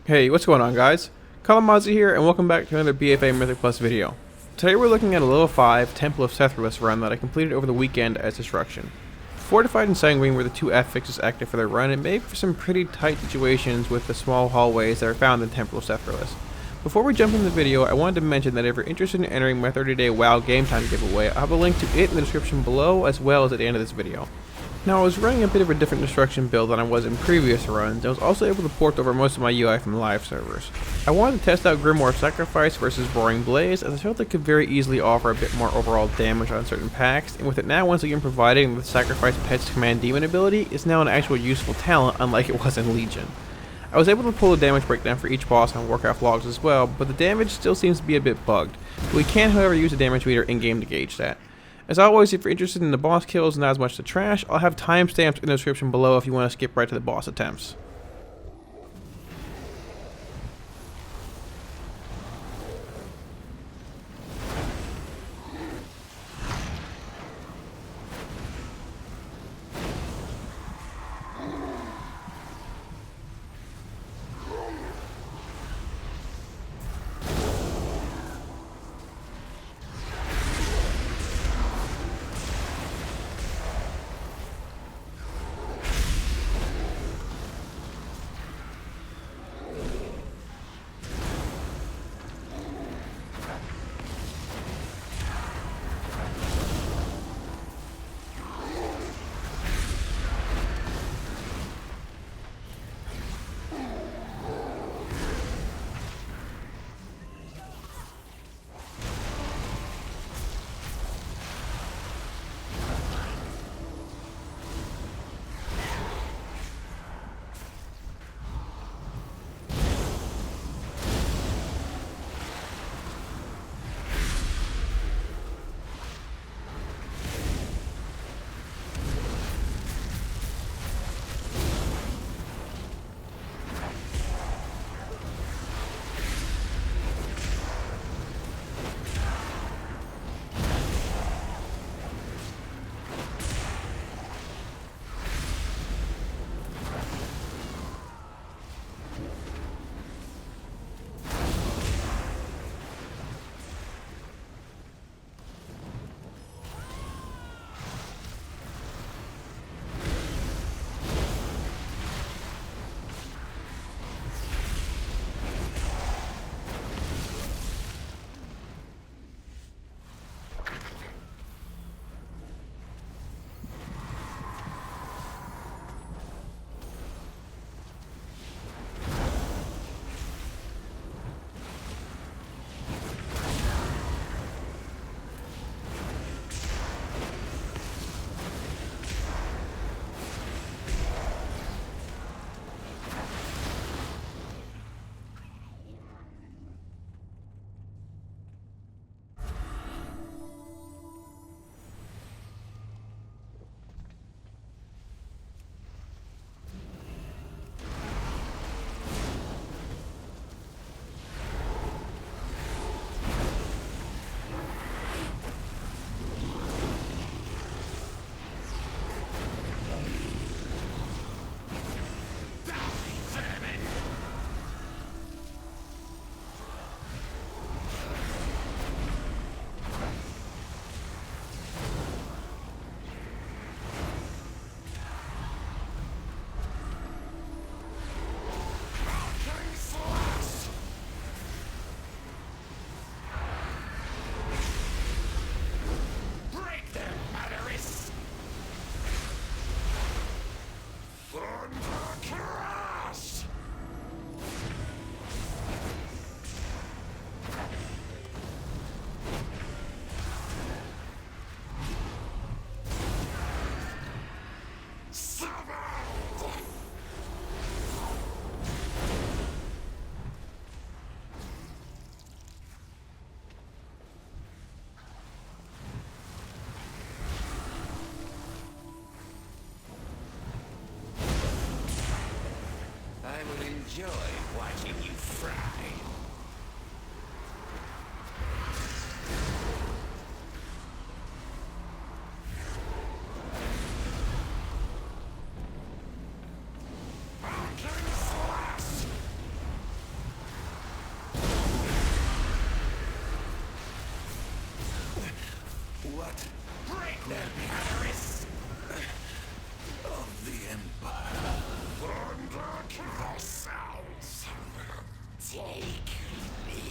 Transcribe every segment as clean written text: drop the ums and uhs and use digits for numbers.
Hey, what's going on, guys? Kalamazi here, and welcome back to another BFA Mythic Plus video. Today we're looking at a level 5 Temple of Sethraliss run that I completed over the weekend as Destruction. Fortified and Sanguine were the two affixes active for their run, and made for some pretty tight situations with the small hallways that are found in Temple of Sethraliss. Before we jump into the video, I wanted to mention that if you're interested in entering my 30-day WoW game time giveaway, I have a link to it in the description below as well as at the end of this video. Now, I was running a bit of a different destruction build than I was in previous runs. I was also able to port over most of my UI from live servers. I wanted to test out Grimoire Sacrifice versus Roaring Blaze, as I felt it could very easily offer a bit more overall damage on certain packs, and with it now once again providing the Sacrifice Pet's Command Demon ability, is now an actual useful talent unlike it was in Legion. I was able to pull a damage breakdown for each boss on Warcraft logs as well, but the damage still seems to be a bit bugged. We can however use the damage meter in-game to gauge that. As always, if you're interested in the boss kills and not as much the trash, I'll have timestamps in the description below if you want to skip right to the boss attempts. I will enjoy watching you fry. what? Break their barriers of the Empire. Conduct yourselves. Take me.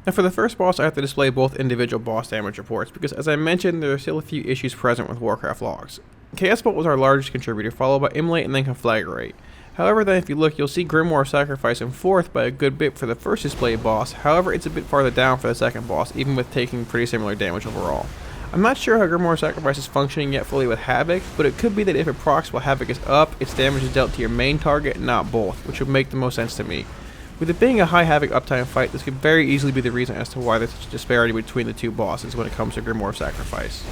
Now for the first boss, I have to display both individual boss damage reports, because as I mentioned, there are still a few issues present with Warcraft logs. Chaos Bolt was our largest contributor, followed by Immolate and then Conflagrate. However, then if you look, you'll see Grimoire of Sacrifice in 4th by a good bit for the first displayed boss. However, it's a bit farther down for the second boss, even with taking pretty similar damage overall. I'm not sure how Grimoire of Sacrifice is functioning yet fully with Havoc, but it could be that if it procs while Havoc is up, its damage is dealt to your main target, not both, which would make the most sense to me. With it being a high Havoc uptime fight, this could very easily be the reason as to why there's such a disparity between the two bosses when it comes to Grimoire of Sacrifice.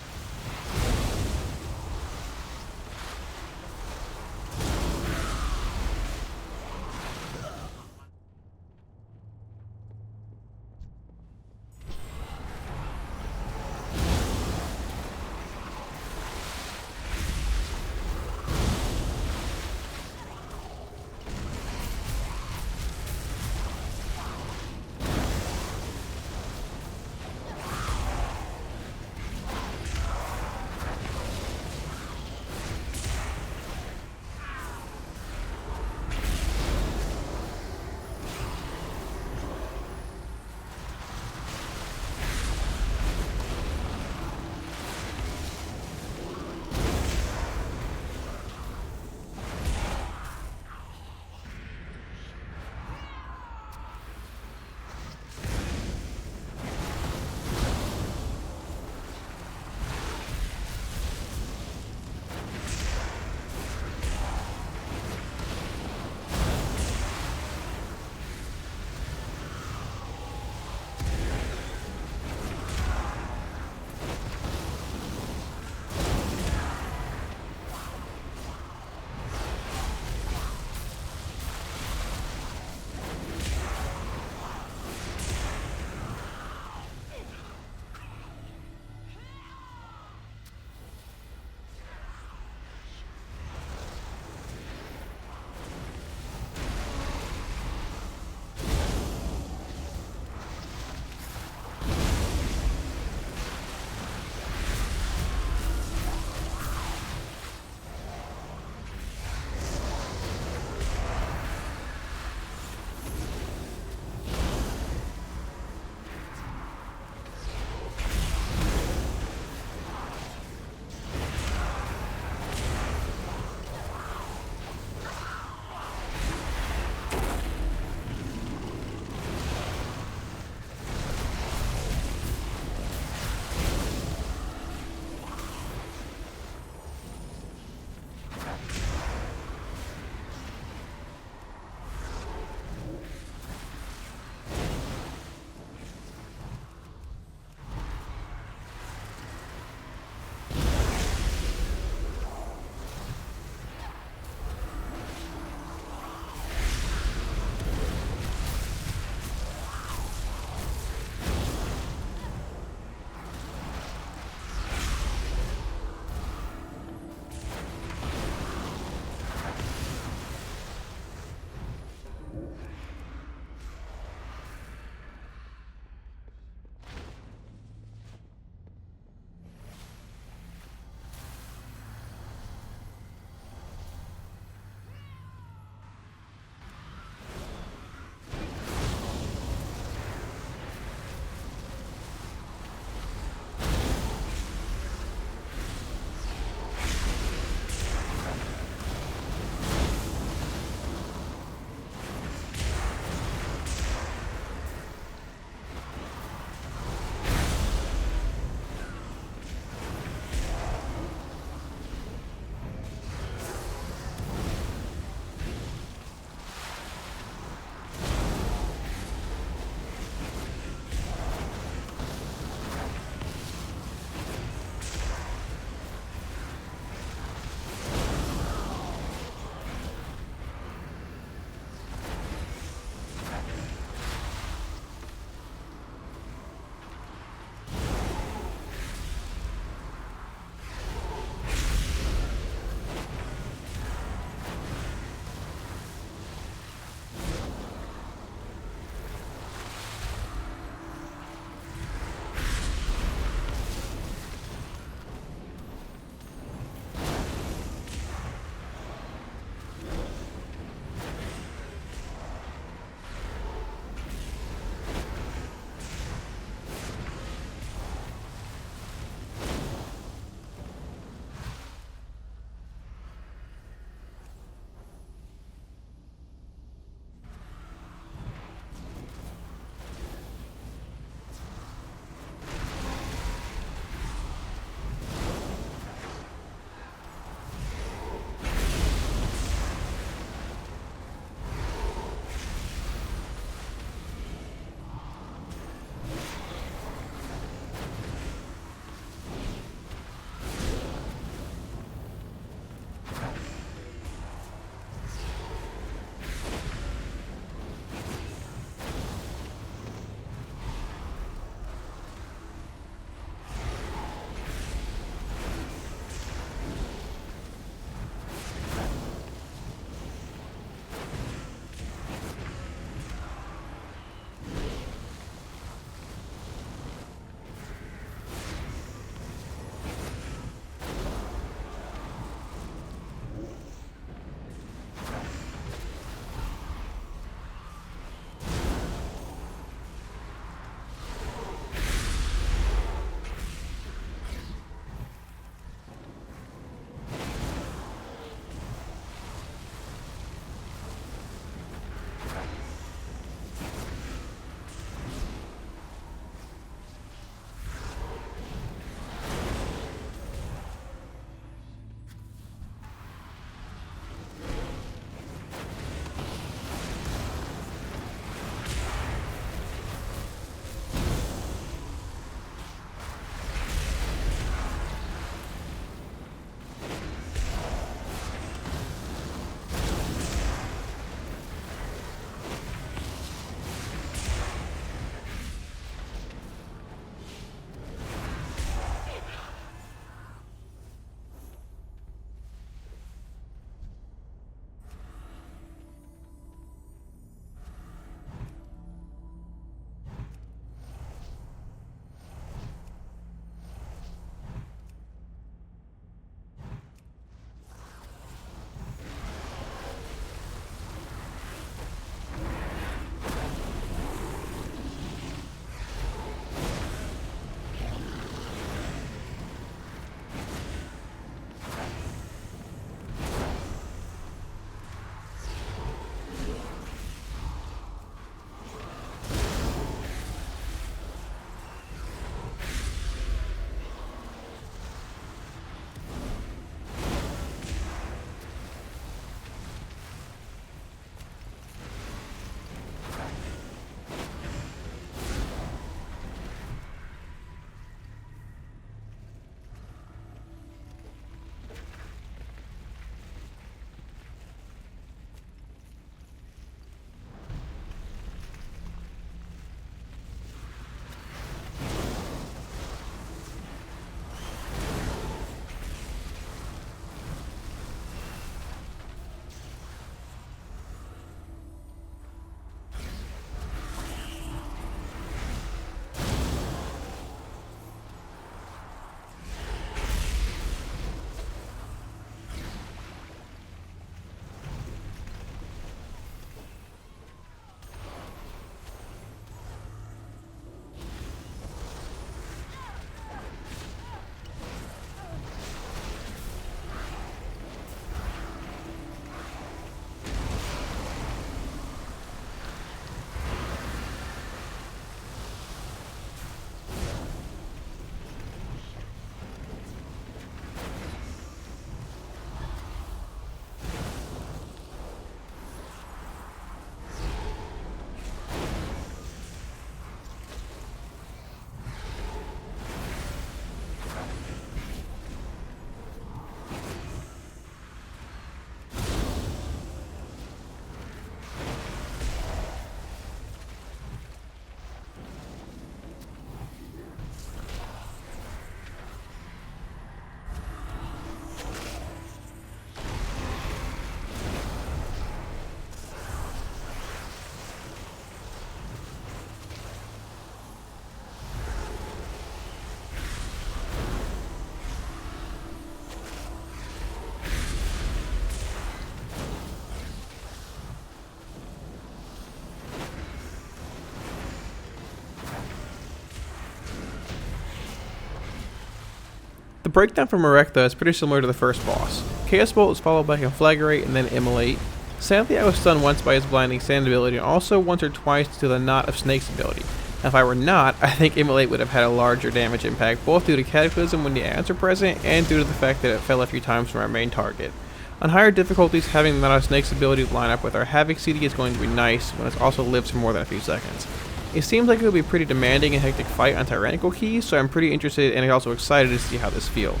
The breakdown for Merektha is pretty similar to the first boss. Chaos Bolt is followed by Conflagrate and then Immolate. Sadly, I was stunned once by his Blinding Sand ability and also once or twice to the Knot of Snakes ability. Now, if I were not, I think Immolate would have had a larger damage impact, both due to Cataclysm when the ads are present and due to the fact that it fell a few times from our main target. On higher difficulties, having the Knot of Snakes ability line up with our Havoc CD is going to be nice when it also lives for more than a few seconds. It seems like it will be a pretty demanding and hectic fight on Tyrannical Keys, so I'm pretty interested and also excited to see how this feels.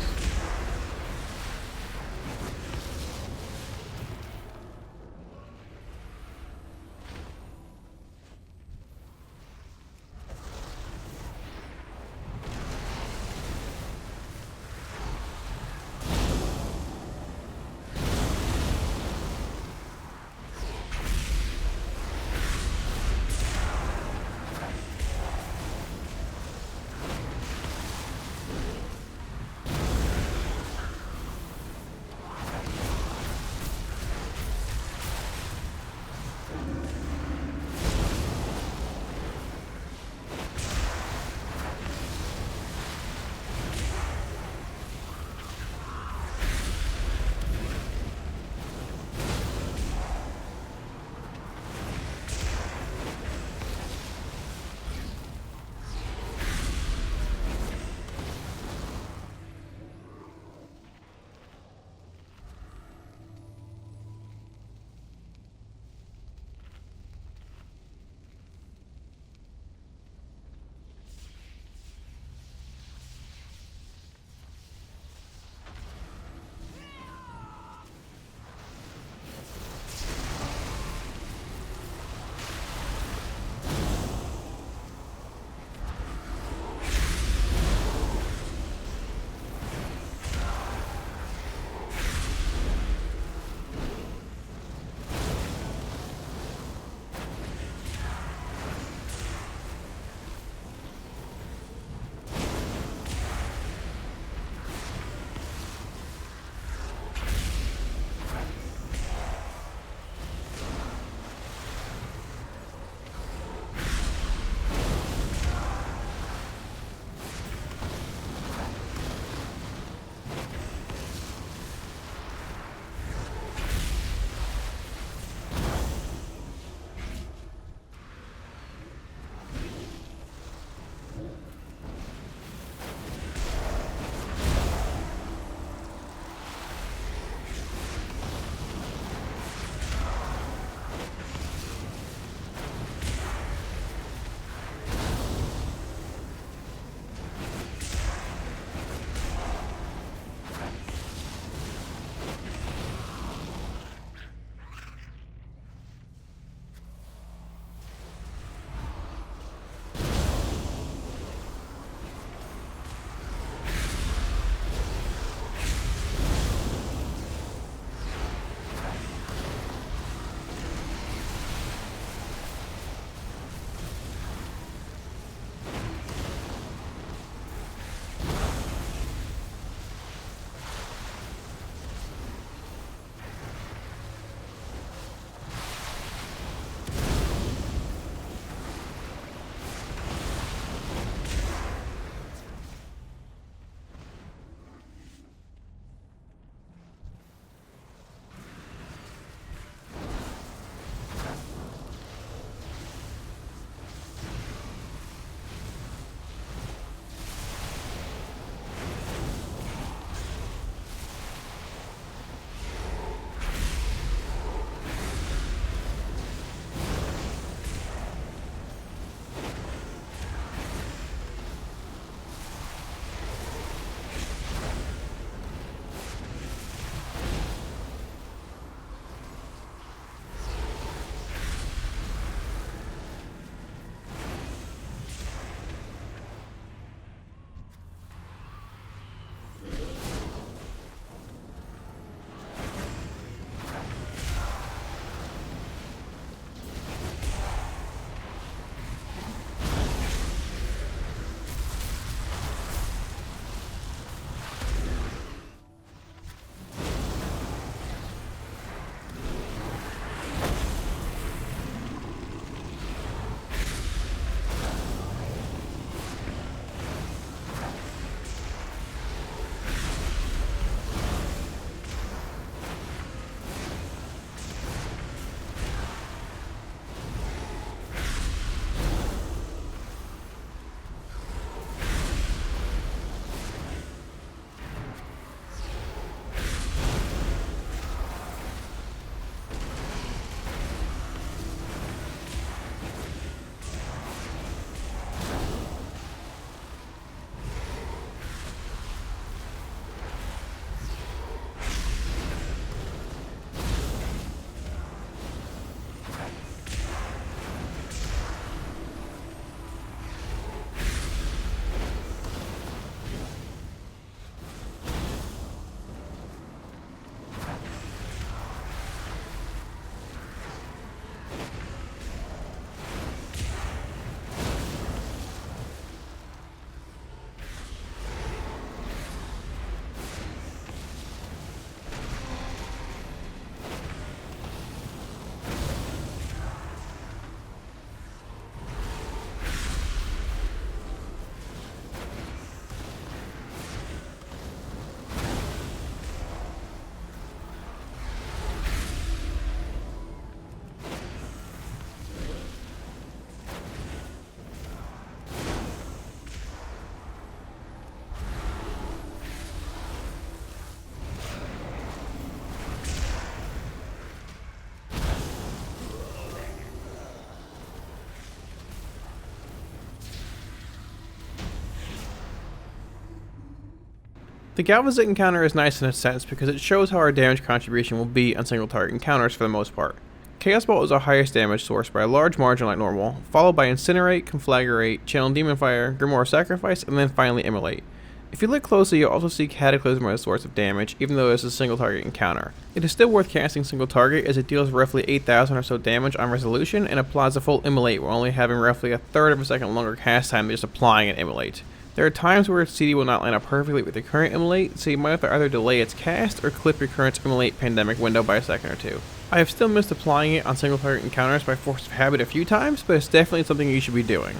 The Galvazzt encounter is nice in a sense because it shows how our damage contribution will be on single target encounters for the most part. Chaos Bolt is our highest damage source by a large margin like normal, followed by Incinerate, Conflagrate, Channel Demon Fire, Grimoire Sacrifice, and then finally Immolate. If you look closely, you'll also see Cataclysm as a source of damage, even though it's a single target encounter. It is still worth casting single target as it deals roughly 8,000 or so damage on resolution and applies a full Immolate while only having roughly a third of a second longer cast time than just applying an Immolate. There are times where its CD will not line up perfectly with your current Immolate, so you might have to either delay its cast or clip your current Immolate pandemic window by a second or two. I have still missed applying it on single target encounters by force of habit a few times, but it's definitely something you should be doing.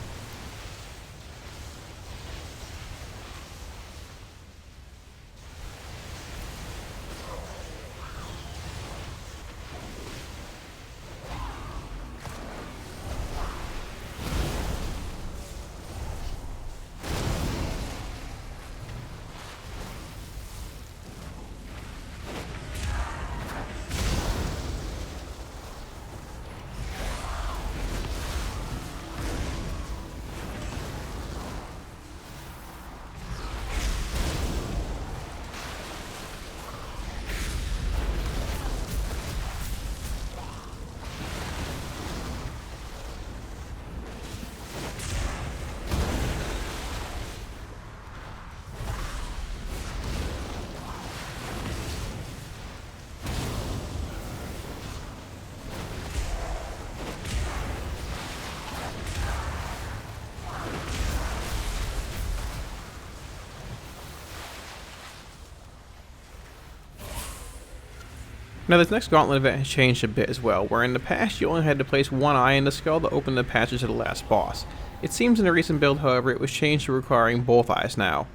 Now this next gauntlet event has changed a bit as well, where in the past you only had to place one eye in the skull to open the passage to the last boss. It seems in a recent build, however, it was changed to requiring both eyes now.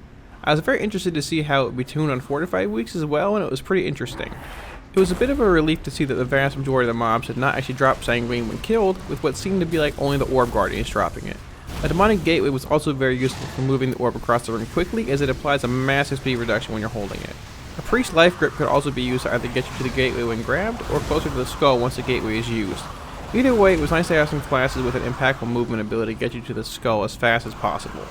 I was very interested to see how it would be tuned on Fortified weeks as well, and it was pretty interesting. It was a bit of a relief to see that the vast majority of the mobs did not actually drop Sanguine when killed, with what seemed to be like only the Orb Guardians dropping it. A Demonic Gateway was also very useful for moving the orb across the ring quickly, as it applies a massive speed reduction when you're holding it. A Priest Life Grip could also be used to either get you to the gateway when grabbed, or closer to the skull once the gateway is used. Either way, it was nice to have some classes with an impactful movement ability to get you to the skull as fast as possible.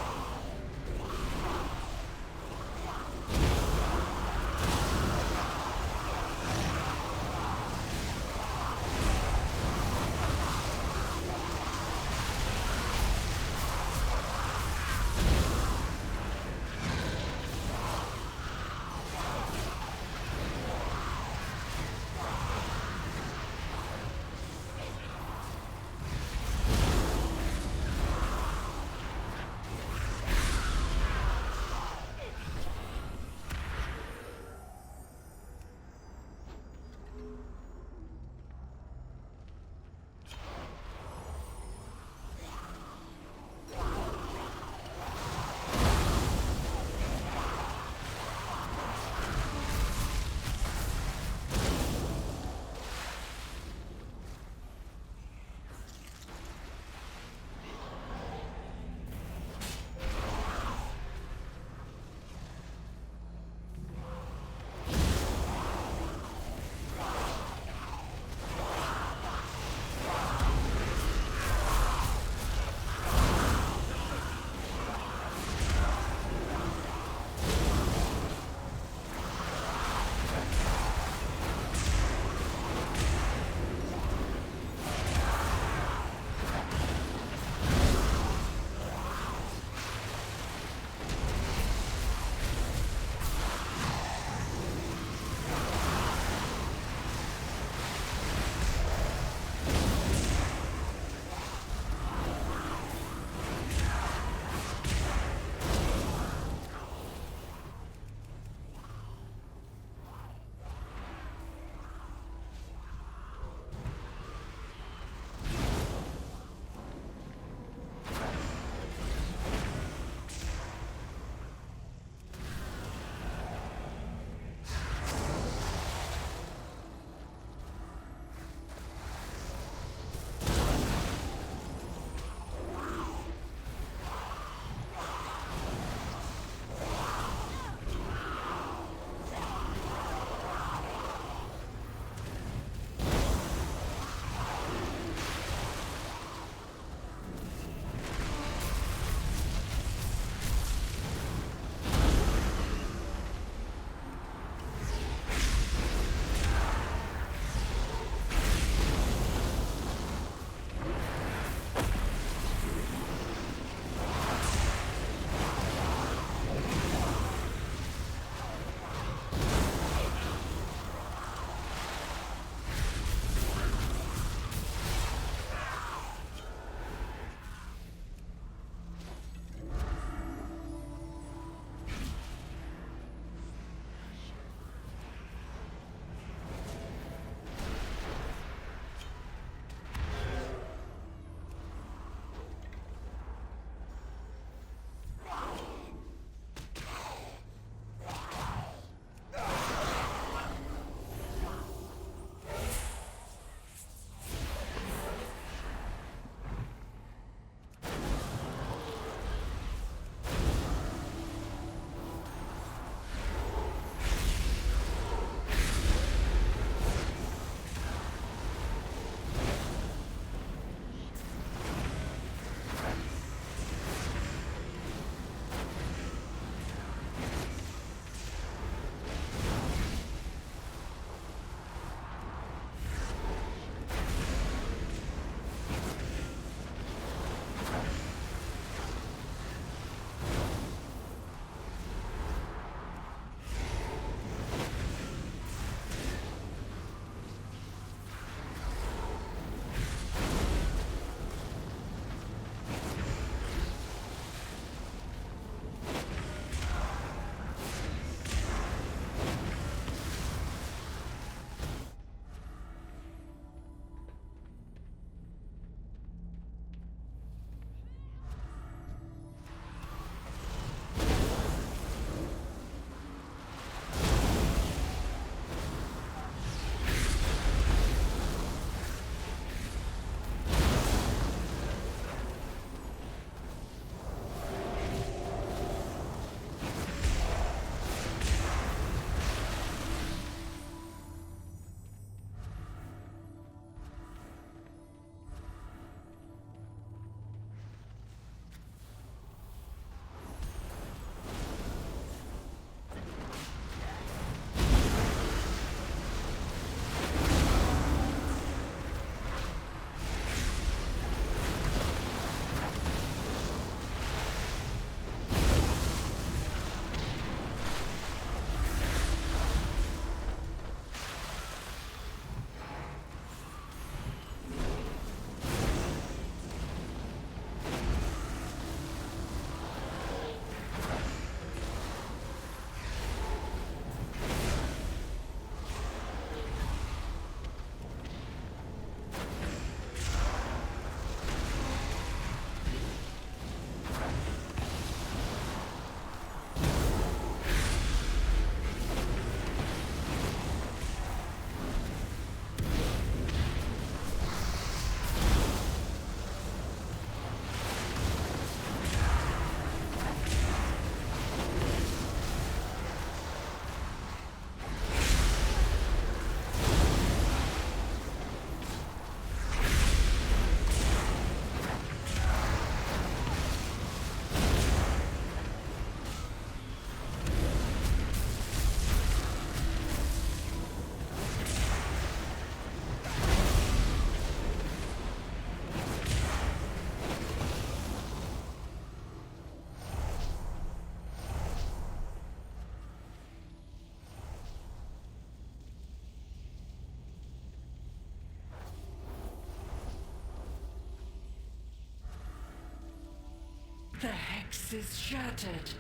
The hex is shattered,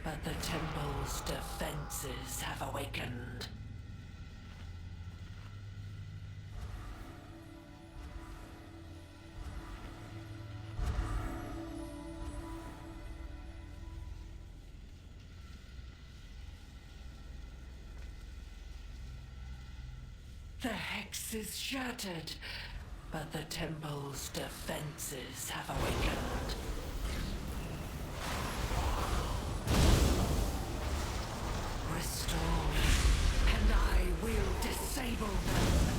but the temple's defenses have awakened. The hex is shattered, but the temple's defenses have awakened. Restore, and I will disable them.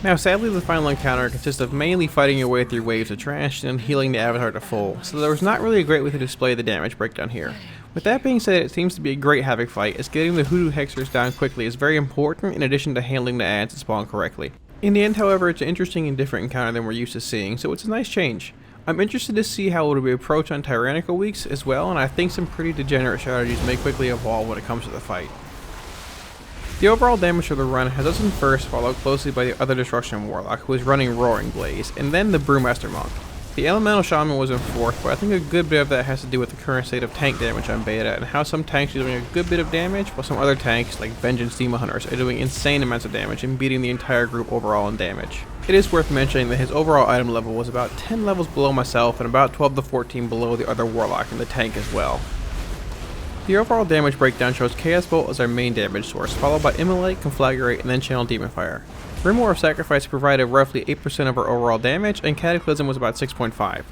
Now sadly the final encounter consists of mainly fighting your way through waves of trash and healing the avatar to full, so there was not really a great way to display the damage breakdown here. With that being said, it seems to be a great Havoc fight, as getting the Hoodoo Hexers down quickly is very important in addition to handling the adds that spawn correctly. In the end, however, it's an interesting and different encounter than we're used to seeing, so it's a nice change. I'm interested to see how it will be approached on tyrannical weeks as well, and I think some pretty degenerate strategies may quickly evolve when it comes to the fight. The overall damage of the run has us in first, followed closely by the other Destruction Warlock, who is running Roaring Blaze, and then the Brewmaster Monk. The Elemental Shaman was in fourth, but I think a good bit of that has to do with the current state of tank damage on beta, and how some tanks are doing a good bit of damage, while some other tanks, like Vengeance Demon Hunters, are doing insane amounts of damage and beating the entire group overall in damage. It is worth mentioning that his overall item level was about 10 levels below myself, and about 12 to 14 below the other Warlock in the tank as well. The overall damage breakdown shows Chaos Bolt as our main damage source, followed by Immolate, Conflagrate, and then Channel Demon Fire. Grimoire of Sacrifice provided roughly 8% of our overall damage, and Cataclysm was about 6.5.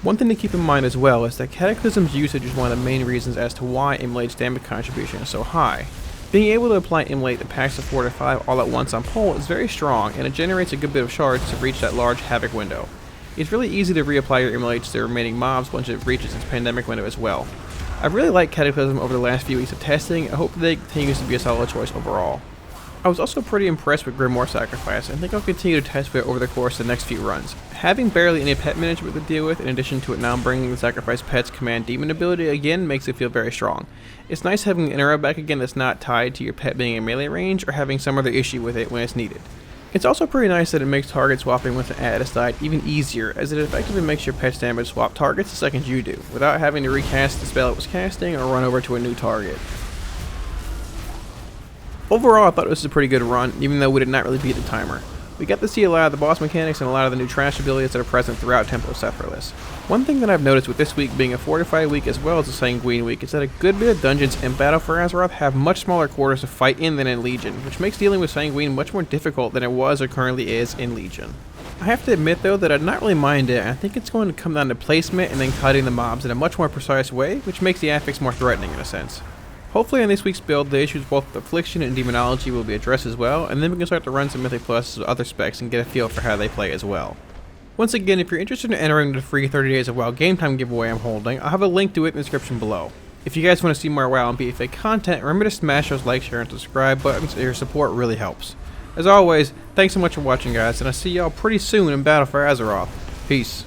One thing to keep in mind as well is that Cataclysm's usage is one of the main reasons as to why Immolate's damage contribution is so high. Being able to apply Immolate to packs of 4 to 5 all at once on pull is very strong, and it generates a good bit of shards to reach that large Havoc window. It's really easy to reapply your Immolate to the remaining mobs once it reaches its Pandemic window as well. I really like Cataclysm over the last few weeks of testing, and I hope that it continues to be a solid choice overall. I was also pretty impressed with Grimoire Sacrifice, and think I'll continue to test with it over the course of the next few runs. Having barely any pet management to deal with, in addition to it now bringing the Sacrifice Pet's Command Demon ability again, makes it feel very strong. It's nice having an interrupt back again that's not tied to your pet being in melee range, or having some other issue with it when it's needed. It's also pretty nice that it makes target swapping with an add aside even easier, as it effectively makes your pet's damage swap targets the second you do, without having to recast the spell it was casting or run over to a new target. Overall, I thought this was a pretty good run, even though we did not really beat the timer. We got to see a lot of the boss mechanics and a lot of the new trash abilities that are present throughout Temple of Sethraliss. One thing that I've noticed with this week being a Fortified week as well as a Sanguine week is that a good bit of dungeons in Battle for Azeroth have much smaller quarters to fight in than in Legion, which makes dealing with Sanguine much more difficult than it was or currently is in Legion. I have to admit though that I'd not really mind it, and I think it's going to come down to placement and then cutting the mobs in a much more precise way, which makes the affix more threatening in a sense. Hopefully on this week's build, the issues both with Affliction and Demonology will be addressed as well, and then we can start to run some Mythic Pluses with other specs and get a feel for how they play as well. Once again, if you're interested in entering the free 30 Days of WoW Game Time giveaway I'm holding, I'll have a link to it in the description below. If you guys want to see more WoW and BFA content, remember to smash those like, share, and subscribe buttons, your support really helps. As always, thanks so much for watching guys, and I'll see y'all pretty soon in Battle for Azeroth. Peace.